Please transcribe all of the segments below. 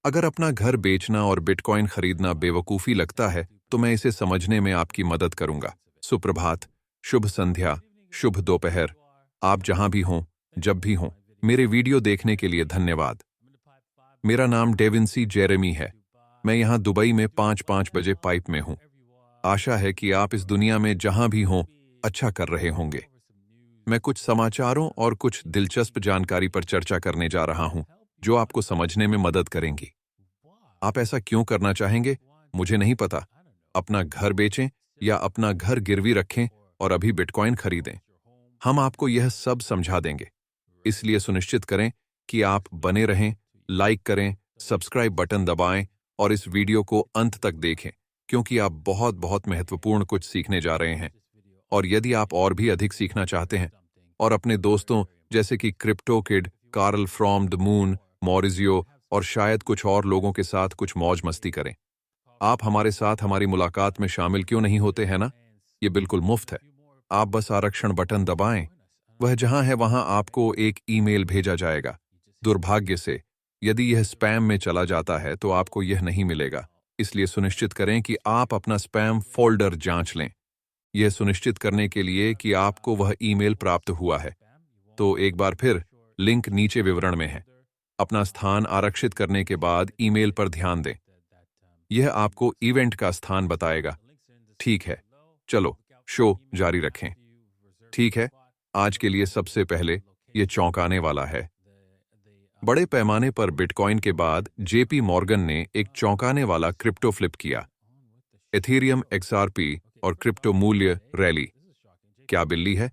अगर अपना घर बेचना और बिटकॉइन खरीदना बेवकूफ़ी लगता है, तो मैं इसे समझने में आपकी मदद करूंगा। सुप्रभात, शुभ संध्या, शुभ दोपहर। आप जहां भी हों, जब भी हों, मेरे वीडियो देखने के लिए धन्यवाद। मेरा नाम डेविंसी जेरेमी है। मैं यहाँ दुबई में 5-5 बजे पाइप में हूँ। आशा है कि आप इस दुनिया में जहां भी हों, अच्छा कर रहे होंगे। मैं कुछ समाचारों और कुछ दिलचस्प जानकारी पर चर्चा करने जा रहा हूं, जो आपको समझने में मदद करेंगी। आप ऐसा क्यों करना चाहेंगे, मुझे नहीं पता। अपना घर बेचें या अपना घर गिरवी रखें और अभी बिटकॉइन खरीदें। हम आपको यह सब समझा देंगे। इसलिए सुनिश्चित करें कि आप बने रहें, लाइक करें, सब्सक्राइब बटन दबाएं और इस वीडियो को अंत तक देखें, क्योंकि आप बहुत बहुत महत्वपूर्ण कुछ सीखने जा रहे हैं। और यदि आप और भी अधिक सीखना चाहते हैं और अपने दोस्तों जैसे कि crypto kid, Carl from the moon, Maurizio और शायद कुछ और लोगों के साथ कुछ मौज मस्ती करें, आप हमारे साथ हमारी मुलाकात में शामिल क्यों नहीं होते हैं ना? ये बिल्कुल मुफ्त है। आप बस आरक्षण बटन दबाएं। वह जहां है वहां आपको एक ईमेल भेजा जाएगा। दुर्भाग्य से, यदि यह स्पैम में चला जाता है तो आपको यह नहीं मिलेगा। इसलिए सुनिश्चित करें कि आप अपना स्पैम फोल्डर जांच लें। यह सुनिश्चित करने के लिए कि आपको वह ईमेल प्राप्त हुआ है, तो एक बार फिर लिंक नीचे विवरण में है। अपना स्थान आरक्षित करने के बाद ईमेल पर ध्यान दें। यह आपको इवेंट का स्थान बताएगा। ठीक है, चलो शो जारी रखें। ठीक है, आज के लिए सबसे पहले यह चौंकाने वाला है। बड़े पैमाने पर बिटकॉइन के बाद जेपी मॉर्गन ने एक चौंकाने वाला क्रिप्टो फ्लिप किया। एथेरियम एक्सआरपी और क्रिप्टो मूल्य रैली। क्या बिल्ली है?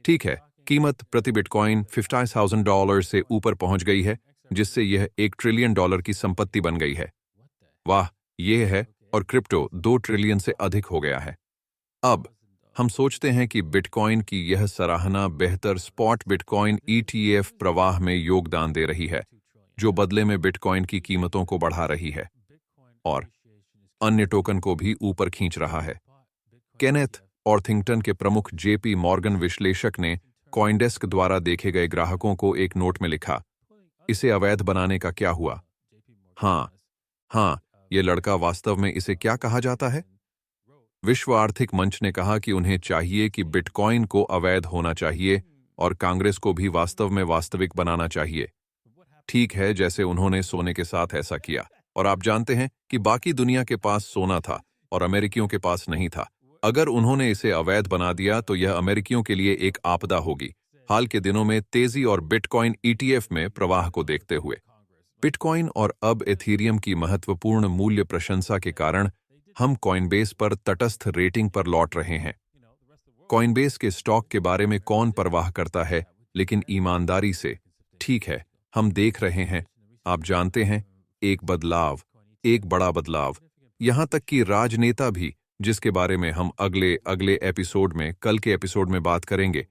ठीक है, कीमत प्रति बिटकॉइन $50,000 से ऊपर पहुंच गई है, जिससे यह $1 ट्रिलियन की संपत्ति बन गई है। वाह, यह है, और क्रिप्टो 2 ट्रिलियन से अधिक हो गया है। अब हम सोचते हैं कि बिटकॉइन की यह सराहना बेहतर स्पॉट बिटकॉइन ईटीएफ प्रवाह में योगदान दे रही है, जो बदले में बिटकॉइन की कीमतों को बढ़ा रही है और अन्य टोकन को भी ऊपर खींच रहा है। केनेथ ऑर्थिंगटन के प्रमुख जेपी मॉर्गन विश्लेषक ने कॉइनडेस्क द्वारा देखे गए ग्राहकों को एक नोट में लिखा, इसे अवैध बनाने का क्या हुआ? हाँ, ये लड़का वास्तव में इसे क्या कहा जाता है? विश्व आर्थिक मंच ने कहा कि उन्हें चाहिए कि बिटकॉइन को अवैध होना चाहिए और कांग्रेस को भी वास्तव में वास्तविक बनाना चाहिए। ठीक है, जैसे उन्होंने सोने के साथ ऐसा किया। और आप जानते हैं कि बाकी दुनिया के पास सोना था और अमेरिकियों के पास नहीं था। अगर उन्होंने इसे अवैध बना दिया तो यह अमेरिकियों के लिए एक आपदा होगी। हाल के दिनों में तेजी और बिटकॉइन ईटीएफ में प्रवाह को देखते हुए बिटकॉइन और अब एथेरियम की महत्वपूर्ण मूल्य प्रशंसा के कारण हम कॉइनबेस पर तटस्थ रेटिंग पर लौट रहे हैं। कॉइनबेस के स्टॉक के बारे में कौन परवाह करता है, लेकिन ईमानदारी से, ठीक है, हम देख रहे हैं, आप जानते हैं, एक बदलाव, एक बड़ा बदलाव, यहां तक कि राजनेता भी, जिसके बारे में हम अगले एपिसोड में, कल के एपिसोड में बात करेंगे,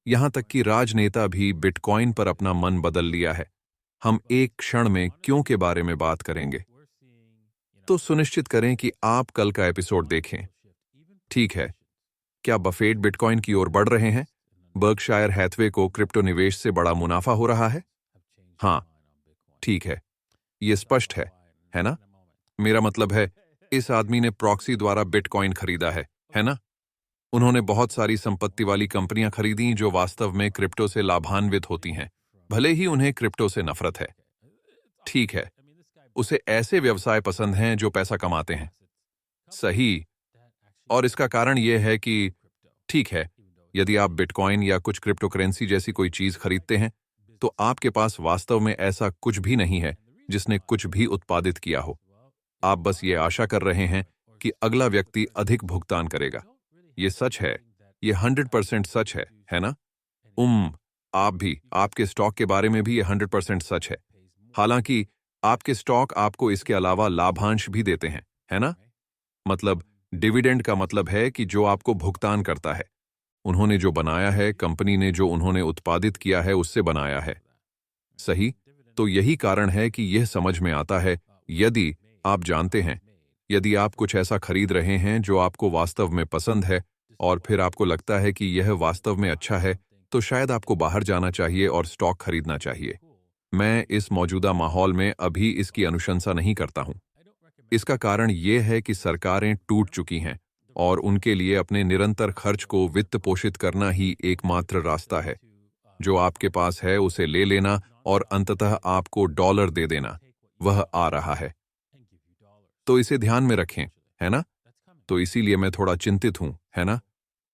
यहां तक कि राजनेता भी बिटकॉइन पर अपना मन बदल लिया है। हम एक क्षण में क्यों के बारे में बात करेंगे, तो सुनिश्चित करें कि आप कल का एपिसोड देखें। ठीक है, क्या बफेट बिटकॉइन की ओर बढ़ रहे हैं? बर्कशायर हैथवे को क्रिप्टो निवेश से बड़ा मुनाफा हो रहा है? हाँ, ठीक है, यह स्पष्ट है ना? मेरा मतलब है, इस आदमी ने प्रॉक्सी द्वारा बिटकॉइन खरीदा है ना? उन्होंने बहुत सारी संपत्ति वाली कंपनियां खरीदी जो वास्तव में क्रिप्टो से लाभान्वित होती हैं, भले ही उन्हें क्रिप्टो से नफरत है। ठीक है, उसे ऐसे व्यवसाय पसंद हैं जो पैसा कमाते हैं। सही, और इसका कारण यह है कि, ठीक है, यदि आप बिटकॉइन या कुछ क्रिप्टो करेंसी जैसी कोई चीज खरीदते हैं, तो आपके पास वास्तव में ऐसा कुछ भी नहीं है जिसने कुछ भी उत्पादित किया हो। आप बस ये आशा कर रहे हैं कि अगला व्यक्ति अधिक भुगतान करेगा। ये सच है, ये 100% सच है ना? आप भी, आपके स्टॉक के बारे में भी ये 100% सच है। हालांकि आपके स्टॉक आपको इसके अलावा लाभांश भी देते हैं, है ना? मतलब डिविडेंड का मतलब है कि जो आपको भुगतान करता है। उन्होंने जो बनाया है, कंपनी ने जो उन्होंने उत्पादित किया है, उससे बनाया है। सही, तो यही कारण है कि यह समझ में आता है, यदि आप जानते हैं, यदि आप कुछ ऐसा खरीद रहे हैं जो आपको वास्तव में पसंद है और फिर आपको लगता है कि यह वास्तव में अच्छा है, तो शायद आपको बाहर जाना चाहिए और स्टॉक खरीदना चाहिए। मैं इस मौजूदा माहौल में अभी इसकी अनुशंसा नहीं करता हूं। इसका कारण ये है कि सरकारें टूट चुकी हैं और उनके लिए अपने निरंतर खर्च को वित्त पोषित करना ही एकमात्र रास्ता है। जो आपके पास है उसे ले लेना और अंततः आपको डॉलर दे देना, वह आ रहा है। तो इसे ध्यान में रखें, है ना? तो इसीलिए मैं थोड़ा चिंतित हूं, है ना?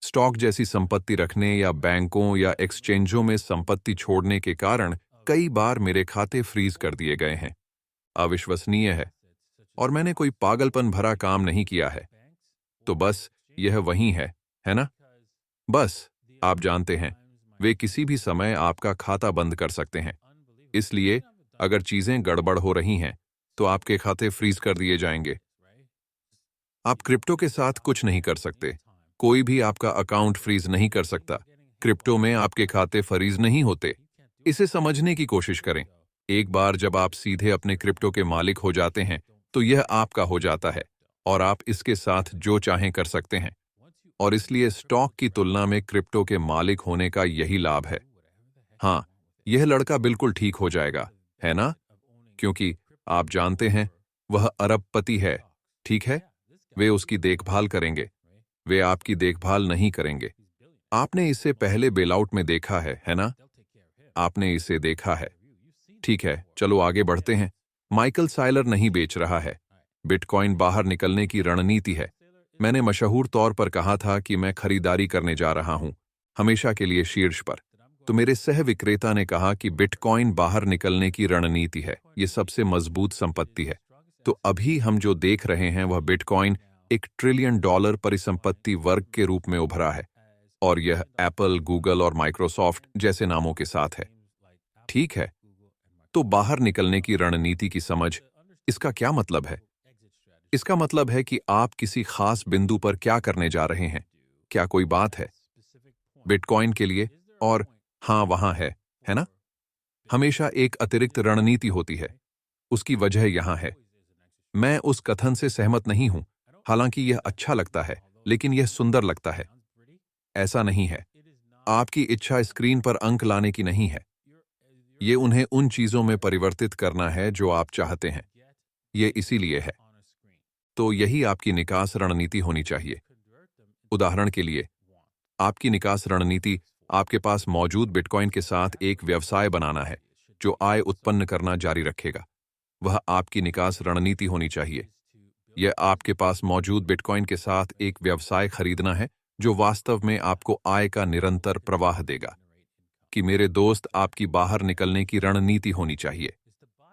स्टॉक जैसी संपत्ति रखने या बैंकों या एक्सचेंजों में संपत्ति छोड़ने के कारण कई बार मेरे खाते फ्रीज कर दिए गए हैं। अविश्वसनीय है और मैंने कोई पागलपन भरा काम नहीं किया है। तो बस यह वही है ना? बस आप जानते हैं, वे किसी भी समय आपका खाता बंद कर सकते हैं। इसलिए अगर चीजें गड़बड़ हो रही हैं, तो आपके खाते फ्रीज कर दिए जाएंगे। आप क्रिप्टो के साथ कुछ नहीं कर सकते। कोई भी आपका अकाउंट फ्रीज नहीं कर सकता। क्रिप्टो में आपके खाते फ्रीज नहीं होते। इसे समझने की कोशिश करें। एक बार जब आप सीधे अपने क्रिप्टो के मालिक हो जाते हैं, तो यह आपका हो जाता है और आप इसके साथ जो चाहें कर सकते हैं। और इसलिए स्टॉक की तुलना में क्रिप्टो के मालिक होने का यही लाभ है। हाँ, यह लड़का बिल्कुल ठीक हो जाएगा, है ना? क्योंकि आप जानते हैं, वह अरबपति है, ठीक है? वे उसकी देखभाल करेंगे। वे आपकी देखभाल नहीं करेंगे। आपने इसे पहले बेलआउट में देखा है ना? आपने इसे देखा है। ठीक है, चलो आगे बढ़ते हैं। माइकल साइलर नहीं बेच रहा है। बिटकॉइन बाहर निकलने की रणनीति है। मैंने मशहूर तौर पर कहा था कि मैं खरीदारी करने जा रहा हूं, हमेशा के लिए शीर्ष पर। तो मेरे सह विक्रेता ने कहा कि बिटकॉइन बाहर निकलने की रणनीति है, ये सबसे मजबूत संपत्ति है। तो अभी हम जो देख रहे हैं वह बिटकॉइन $1 ट्रिलियन परिसंपत्ति वर्ग के रूप में उभरा है और यह एप्पल, गूगल और माइक्रोसॉफ्ट जैसे नामों के साथ है। ठीक है, तो बाहर निकलने की रणनीति की समझ, इसका क्या मतलब है? इसका मतलब है कि आप किसी खास बिंदु पर क्या करने जा रहे हैं। क्या कोई बात है बिटकॉइन के लिए? और हाँ, वहां है ना? हमेशा एक अतिरिक्त रणनीति होती है। उसकी वजह यहां है। मैं उस कथन से सहमत नहीं हूं। हालांकि यह अच्छा लगता है, लेकिन यह सुंदर लगता है। ऐसा नहीं है। आपकी इच्छा स्क्रीन पर अंक लाने की नहीं है। ये उन्हें उन चीजों में परिवर्तित करना है जो आप चाहते हैं। ये इसीलिए है। तो यही आपकी निकास रणनीति होनी चाहिए। उदाहरण के लिए, आपकी निकास रणनीति आपके पास मौजूद बिटकॉइन के साथ एक व्यवसाय बनाना है जो आय उत्पन्न करना जारी रखेगा। वह आपकी निकास रणनीति होनी चाहिए। यह आपके पास मौजूद बिटकॉइन के साथ एक व्यवसाय खरीदना है जो वास्तव में आपको आय का निरंतर प्रवाह देगा। कि मेरे दोस्त, आपकी बाहर निकलने की रणनीति होनी चाहिए।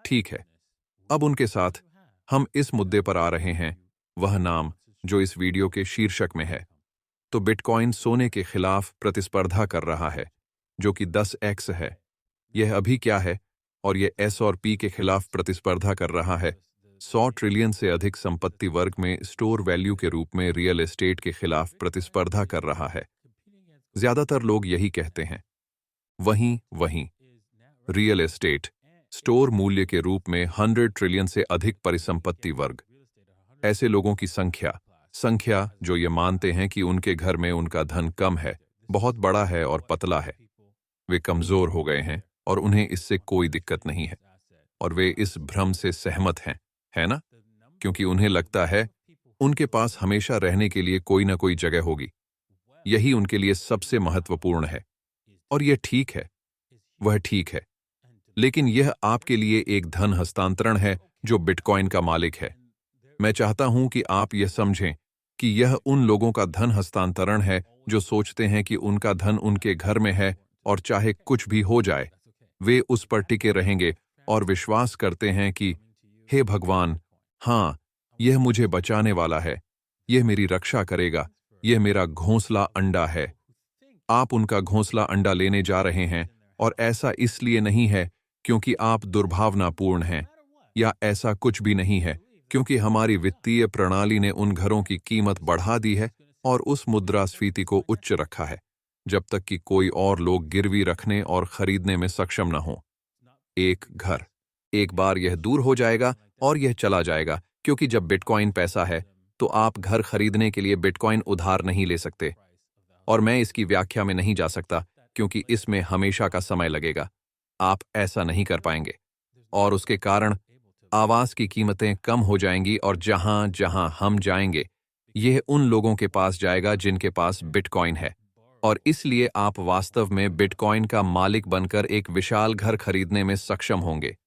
ठीक है, अब उनके साथ हम इस मुद्दे पर आ रहे हैं, वह नाम जो इस वीडियो के शीर्षक में है। तो बिटकॉइन सोने के खिलाफ प्रतिस्पर्धा कर रहा है, जो कि 10x है। यह अभी क्या है? और यह S और P के खिलाफ प्रतिस्पर्धा कर रहा है 100 ट्रिलियन से अधिक संपत्ति वर्ग में स्टोर वैल्यू के रूप में रियल एस्टेट के खिलाफ प्रतिस्पर्धा कर रहा है। ज्यादातर लोग यही कहते हैं। वहीं रियल एस्टेट स्टोर मूल्य के रूप में 100 ट्रिलियन से अधिक परिसंपत्ति वर्ग। ऐसे लोगों की संख्या जो ये मानते हैं कि उनके घर में उनका धन कम है, बहुत बड़ा है और पतला है। वे कमजोर हो गए हैं और उन्हें इससे कोई दिक्कत नहीं है। और वे इस भ्रम से सहमत हैं, है ना? क्योंकि उन्हें लगता है उनके पास हमेशा रहने के लिए कोई ना कोई जगह होगी। यही उनके लिए सबसे महत्वपूर्ण है। और यह ठीक है, वह ठीक है। लेकिन यह आपके लिए एक धन हस्तांतरण है जो बिटकॉइन का मालिक है। मैं चाहता हूं कि आप यह समझें कि यह उन लोगों का धन हस्तांतरण है जो सोचते हैं कि उनका धन उनके घर में है और चाहे कुछ भी हो जाए, वे उस पर टिके रहेंगे और विश्वास करते हैं कि हे भगवान, हाँ, यह मुझे बचाने वाला है, यह मेरी रक्षा करेगा, यह मेरा घोंसला अंडा है। आप उनका घोंसला अंडा लेने जा रहे हैं और ऐसा इसलिए नहीं है क्योंकि आप दुर्भावनापूर्ण हैं, या ऐसा कुछ भी नहीं है क्योंकि हमारी वित्तीय प्रणाली ने उन घरों की कीमत बढ़ा दी है और उस मुद्रास्फीति को उच्च रखा है जब तक कि कोई और लोग गिरवी रखने और खरीदने में सक्षम न हो। एक घर, एक बार यह दूर हो जाएगा और यह चला जाएगा, क्योंकि जब बिटकॉइन पैसा है तो आप घर खरीदने के लिए बिटकॉइन उधार नहीं ले सकते। और मैं इसकी व्याख्या में नहीं जा सकता क्योंकि इसमें हमेशा का समय लगेगा। आप ऐसा नहीं कर पाएंगे। और उसके कारण आवास की कीमतें कम हो जाएंगी और जहां जहां हम जाएंगे यह उन लोगों के पास जाएगा जिनके पास बिटकॉइन है। और इसलिए आप वास्तव में बिटकॉइन का मालिक बनकर एक विशाल घर खरीदने में सक्षम होंगे।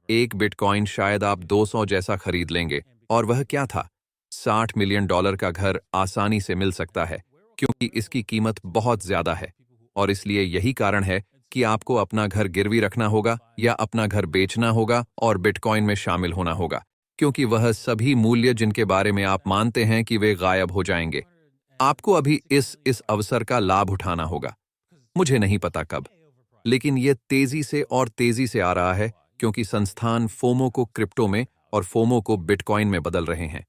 एक बिटकॉइन शायद आप 200 जैसा खरीद लेंगे, और वह क्या था, $60 मिलियन का घर आसानी से मिल सकता है, क्योंकि इसकी कीमत बहुत ज्यादा है। और इसलिए यही कारण है कि आपको अपना घर गिरवी रखना होगा या अपना घर बेचना होगा और बिटकॉइन में शामिल होना होगा, क्योंकि वह सभी मूल्य जिनके बारे में आप मानते हैं कि वे गायब हो जाएंगे। आपको अभी इस अवसर का लाभ उठाना होगा। मुझे नहीं पता कब, लेकिन यह तेजी से और तेजी से आ रहा है, क्योंकि संस्थान फोमो को क्रिप्टो में और फोमो को बिटकॉइन में बदल रहे हैं।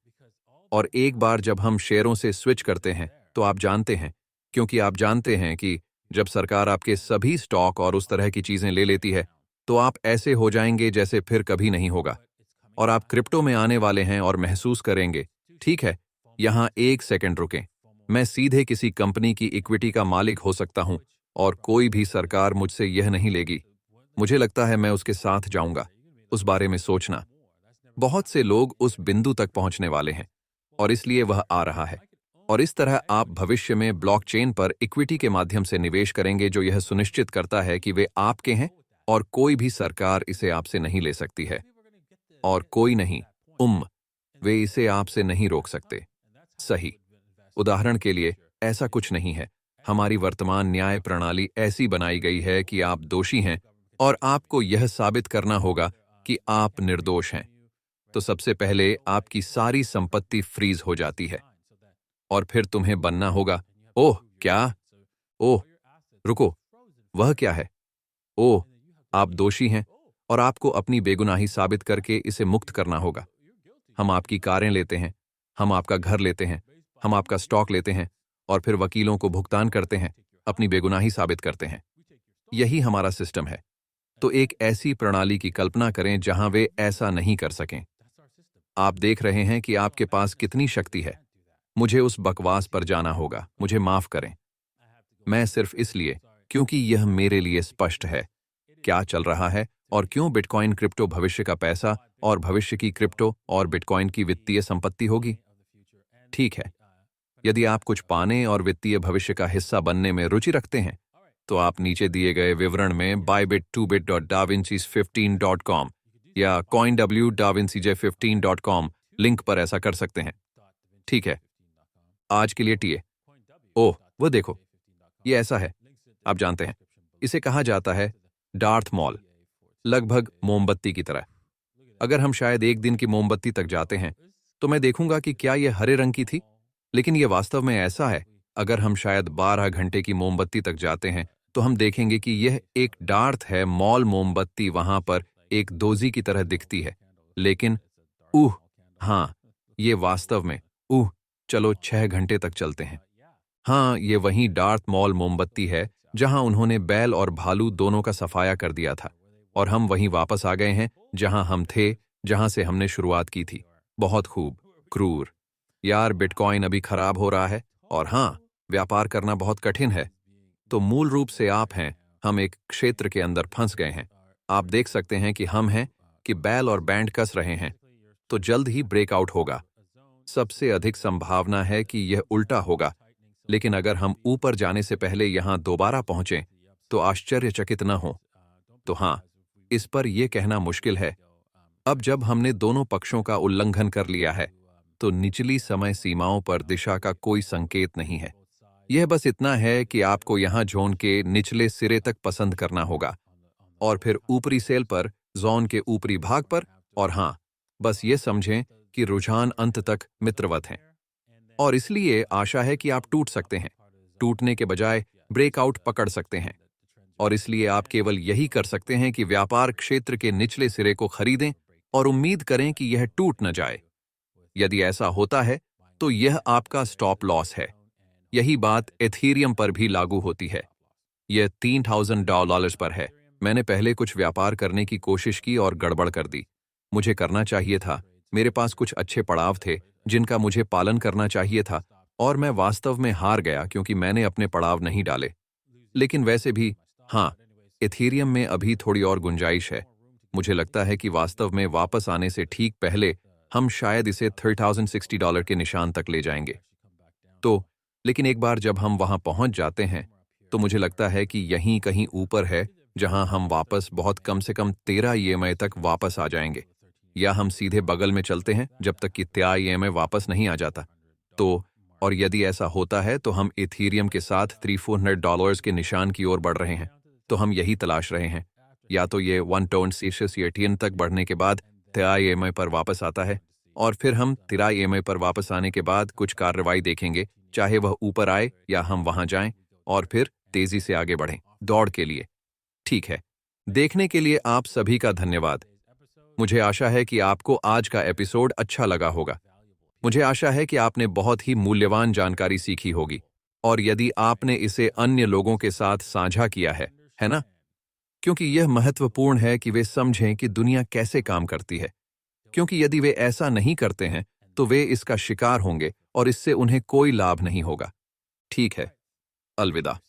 और एक बार जब हम शेयरों से स्विच करते हैं तो आप जानते हैं, क्योंकि आप जानते हैं कि जब सरकार आपके सभी स्टॉक और उस तरह की चीजें ले लेती है तो आप ऐसे हो जाएंगे जैसे फिर कभी नहीं होगा। और आप क्रिप्टो में आने वाले हैं और महसूस करेंगे, ठीक है, यहां एक सेकंड रुकें, मैं सीधे किसी कंपनी की इक्विटी का मालिक हो सकता हूं और कोई भी सरकार मुझसे यह नहीं लेगी। मुझे लगता है मैं उसके साथ जाऊंगा। उस बारे में सोचना, बहुत से लोग उस बिंदु तक पहुंचने वाले हैं और इसलिए वह आ रहा है। और इस तरह आप भविष्य में ब्लॉकचेन पर इक्विटी के माध्यम से निवेश करेंगे, जो यह सुनिश्चित करता है कि वे आपके हैं और कोई भी सरकार इसे आपसे नहीं ले सकती है। और कोई नहीं, वे इसे आपसे नहीं रोक सकते। सही। उदाहरण के लिए, ऐसा कुछ नहीं है। हमारी वर्तमान न्याय प्रणाली ऐसी बनाई गई है कि आप दोषी हैं और आपको यह साबित करना होगा कि आप निर्दोष हैं। तो सबसे पहले आपकी सारी संपत्ति फ्रीज हो जाती है और फिर तुम्हें बनना होगा, ओह क्या, ओह रुको, वह क्या है, ओह आप दोषी हैं और आपको अपनी बेगुनाही साबित करके इसे मुक्त करना होगा। हम आपकी कारें लेते हैं, हम आपका घर लेते हैं, हम आपका स्टॉक लेते हैं और फिर वकीलों को भुगतान करते हैं, अपनी बेगुनाही साबित करते हैं। यही हमारा सिस्टम है। तो एक ऐसी प्रणाली की कल्पना करें जहां वे ऐसा नहीं कर सकें। आप देख रहे हैं कि आपके पास कितनी शक्ति है। मुझे उस बकवास पर जाना होगा, मुझे माफ करें। मैं सिर्फ इसलिए, क्योंकि यह मेरे लिए स्पष्ट है क्या चल रहा है और क्यों बिटकॉइन क्रिप्टो भविष्य का पैसा और भविष्य की क्रिप्टो और बिटकॉइन की वित्तीय संपत्ति होगी। ठीक है, यदि आप कुछ पाने और वित्तीय भविष्य का हिस्सा बनने में रुचि रखते हैं तो आप नीचे दिए गए विवरण में bybit2bit.davinci15.com या coinw.davincij15.com लिंक पर ऐसा कर सकते हैं। ठीक है, आज के लिए टीए। ओह वो देखो, ये ऐसा है, आप जानते हैं, इसे कहा जाता है डार्थ मॉल, लगभग मोमबत्ती की तरह। अगर हम शायद एक दिन की मोमबत्ती तक जाते हैं तो मैं देखूंगा कि क्या यह हरे रंग की थी, लेकिन यह वास्तव में ऐसा है। अगर हम शायद 12 घंटे की मोमबत्ती तक जाते हैं तो हम देखेंगे कि यह एक डार्थ है। मॉल मोमबत्ती वहां पर एक दोजी की तरह दिखती है, लेकिन हाँ, ये वास्तव में चलो 6 घंटे तक चलते हैं। हाँ, ये वही डार्थ मॉल मोमबत्ती है जहां उन्होंने बैल और भालू दोनों का सफाया कर दिया था और हम वहीं वापस आ गए हैं जहां हम थे, जहां से हमने शुरुआत की थी। बहुत खूब, क्रूर। यार, बिटकॉइन अभी खराब हो रहा है और हाँ, व्यापार करना बहुत कठिन है। तो मूल रूप से हम एक क्षेत्र के अंदर फंस गए हैं। आप देख सकते हैं कि हम हैं कि बैल और बैंड कस रहे हैं, तो जल्द ही ब्रेकआउट होगा। सबसे अधिक संभावना है कि यह उल्टा होगा, लेकिन अगर हम ऊपर जाने से पहले यहां दोबारा पहुंचें तो आश्चर्यचकित न हो। तो हाँ, इस पर यह कहना मुश्किल है। अब जब हमने दोनों पक्षों का उल्लंघन कर लिया है तो निचली समय सीमाओं पर दिशा का कोई संकेत नहीं है। यह बस इतना है कि आपको यहां जोन के निचले सिरे तक पसंद करना होगा और फिर ऊपरी सेल पर, जोन के ऊपरी भाग पर। और हां, बस ये समझें कि रुझान अंत तक मित्रवत हैं और इसलिए आशा है कि आप टूट सकते हैं, टूटने के बजाय ब्रेकआउट पकड़ सकते हैं। और इसलिए आप केवल यही कर सकते हैं कि व्यापार क्षेत्र के निचले सिरे को खरीदें और उम्मीद करें कि यह टूट न जाए। यदि ऐसा होता है तो यह आपका स्टॉप लॉस है। यही बात एथीरियम पर भी लागू होती है। यह $3000 पर है। मैंने पहले कुछ व्यापार करने की कोशिश की और गड़बड़ कर दी। मुझे करना चाहिए था, मेरे पास कुछ अच्छे पड़ाव थे जिनका मुझे पालन करना चाहिए था और मैं वास्तव में हार गया क्योंकि मैंने अपने पड़ाव नहीं डाले। लेकिन वैसे भी हाँ, एथीरियम में अभी थोड़ी और गुंजाइश है। मुझे लगता है कि वास्तव में वापस आने से ठीक पहले हम शायद इसे $3060 के निशान तक ले जाएंगे। तो लेकिन एक बार जब हम वहां पहुंच जाते हैं तो मुझे लगता है कि यहीं कहीं ऊपर है जहां हम वापस बहुत कम से कम 13 ईएमआई तक वापस आ जाएंगे, या हम सीधे बगल में चलते हैं जब तक कि 13 ईएमआई वापस नहीं आ जाता। तो और यदि ऐसा होता है तो हम इथीरियम के साथ $3400 के निशान की ओर बढ़ रहे हैं। तो हम यही तलाश रहे हैं, या तो ये 1 टर्न CCTN तक बढ़ने के बाद 13 ईएमआई पर वापस आता है और फिर हम 13 ईएमआई पर वापस आने के बाद कुछ कार्रवाई देखेंगे, चाहे वह ऊपर आए या हम वहां जाएं, और फिर तेजी से आगे बढ़ें दौड़ के लिए। ठीक है, देखने के लिए आप सभी का धन्यवाद। मुझे आशा है कि आपको आज का एपिसोड अच्छा लगा होगा। मुझे आशा है कि आपने बहुत ही मूल्यवान जानकारी सीखी होगी, और यदि आपने इसे अन्य लोगों के साथ साझा किया है ना? क्योंकि यह महत्वपूर्ण है कि वे समझें कि दुनिया कैसे काम करती है, क्योंकि यदि वे ऐसा नहीं करते हैं तो वे इसका शिकार होंगे और इससे उन्हें कोई लाभ नहीं होगा। ठीक है, अलविदा।